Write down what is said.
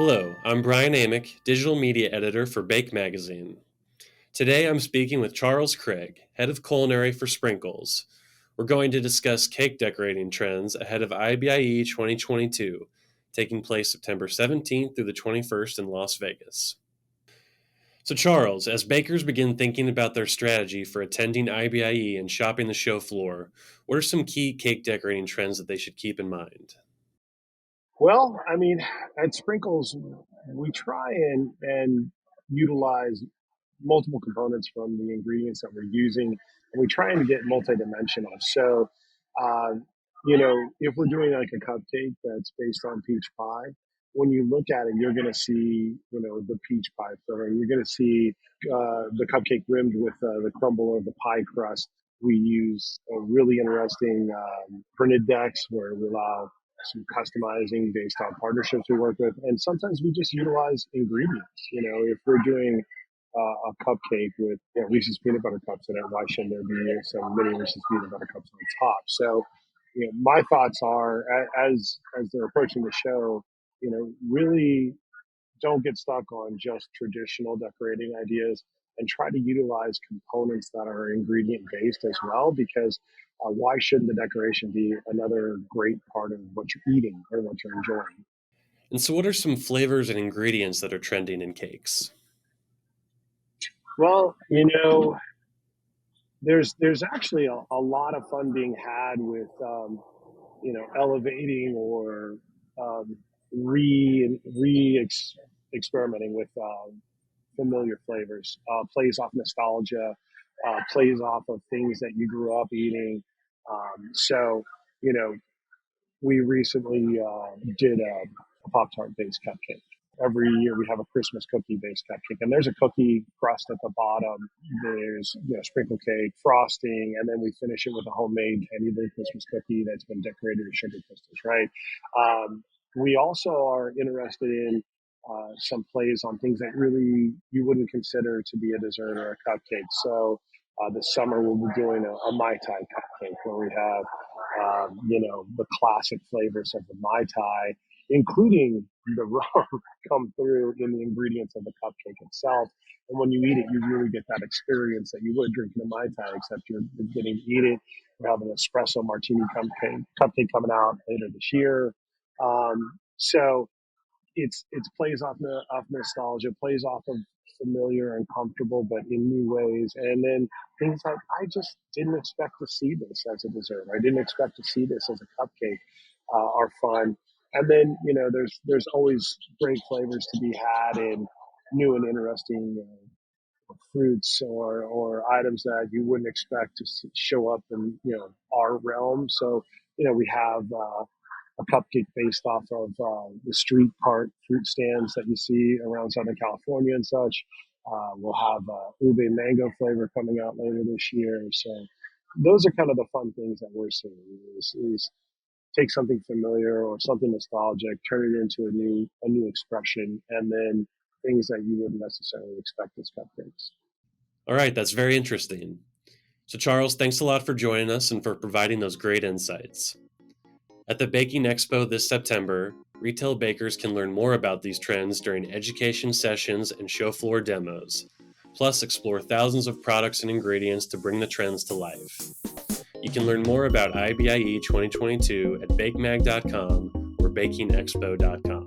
Hello, I'm Brian Amick, digital media editor for Bake Magazine. Today I'm speaking with Charles Craig, head of culinary for Sprinkles. We're going to discuss cake decorating trends ahead of IBIE 2022, taking place September 17th through the 21st in Las Vegas. So Charles, as bakers begin thinking about their strategy for attending IBIE and shopping the show floor, what are some key cake decorating trends that they should keep in mind? Well, at Sprinkles, we try and utilize multiple components from the ingredients that we're using, and we try and get multidimensional. So, uh, if we're doing like a cupcake that's based on peach pie, when you look at it, you're going to see, the peach pie filling. You're going to see the cupcake rimmed with the crumble or the pie crust. We use a really interesting printed decks where we allow some customizing based on partnerships we work with, and sometimes we just utilize ingredients. If we're doing a cupcake with Reese's peanut butter cups in it, why shouldn't there be some mini Reese's peanut butter cups on top? So, my thoughts are as they're approaching the show, really don't get stuck on just traditional decorating ideas and try to utilize components that are ingredient based as well, because why shouldn't the decoration be another great part of what you're eating or what you're enjoying? And so what are some flavors and ingredients that are trending in cakes? Well, there's actually a lot of fun being had with elevating or um, experimenting with familiar flavors. Plays off nostalgia, plays off of things that you grew up eating. So, you know, we recently did a Pop Tart based cupcake. Every year we have a Christmas cookie based cupcake, and there's a cookie crust at the bottom. There's sprinkle cake, frosting, and then we finish it with a homemade candy bake Christmas cookie that's been decorated with sugar crystals. Right. We also are interested in some plays on things that really you wouldn't consider to be a dessert or a cupcake. So this summer we'll be doing a Mai Tai cupcake where we have the classic flavors of the Mai Tai, including the rum, come through in the ingredients of the cupcake itself. And when you eat it, you really get that experience that you would drinking a Mai Tai, except you're getting to eat it. We have an espresso martini cupcake coming out later this year. So it's plays off nostalgia, plays off of familiar and comfortable, but in new ways. And then things like I just didn't expect to see this as a dessert. I didn't expect to see this as a cupcake. Are fun. And then there's always great flavors to be had in new and interesting fruits or items that you wouldn't expect to show up in our realm. So we have a cupcake based off of the street cart fruit stands that you see around Southern California and such. We'll have ube mango flavor coming out later this year. So those are kind of the fun things that we're seeing is take something familiar or something nostalgic, turn it into a new expression, and then things that you wouldn't necessarily expect as cupcakes. All right, that's very interesting. So, Charles, thanks a lot for joining us and for providing those great insights. At the Baking Expo this September, retail bakers can learn more about these trends during education sessions and show floor demos, plus explore thousands of products and ingredients to bring the trends to life. You can learn more about IBIE 2022 at bakemag.com or bakingexpo.com.